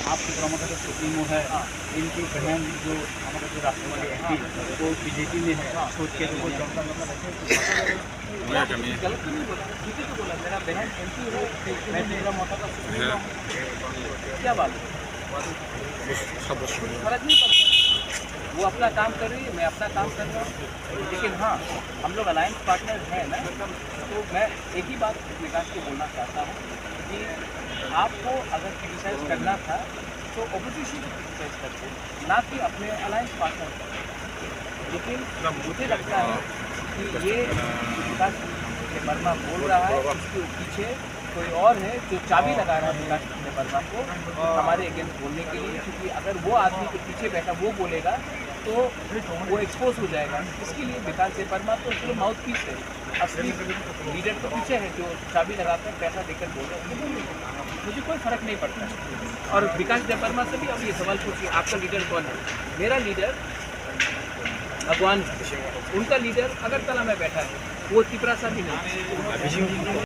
आपकी प्रमोटर जो सुप्रीमो है, इनकी बहन जो हमारे जो राष्ट्रवादी एमपी वो बीजेपी में है, सोच के वो जनता गलत तो नहीं बोला, ठीक है तो बोला मेरा बहन एमपी है, मैं मेरा मोटा का सुप्रीमो हूँ, क्या बात है, फर्क नहीं पड़ता। वो अपना काम कर रही है, मैं अपना काम कर रहा हूँ, लेकिन हाँ हम लोग अलायंस पार्टनर हैं ना, तो मैं एक ही बात विकास को बोलना चाहता हूँ कि आपको अगर क्रिटिसाइज करना था तो ओपोजिशन को क्रिटिसाइज करते, ना कि अपने अलायंस पार्टनर को। लेकिन मुझे लगता है कि ये विकास वर्मा बोल रहा है, इसके पीछे कोई और है जो चाबी लगा रहा है विकास वर्मा को हमारे अगेंस्ट बोलने के लिए, क्योंकि अगर वो आदमी के पीछे बैठा वो बोलेगा तो वो एक्सपोज हो जाएगा। इसके लिए विकास वर्मा तो सिर्फ माउथ पीस है, असली लीडर तो पीछे है जो चाबी लगाकर पैसा देकर बोल रहे हैं। मुझे कोई फर्क नहीं पड़ता। और विकास वर्मा से भी आप ये सवाल पूछिए आपका लीडर कौन है। मेरा लीडर भगवान, उनका लीडर अगरतला में बैठा है, वो तिपरा सा भी नहीं।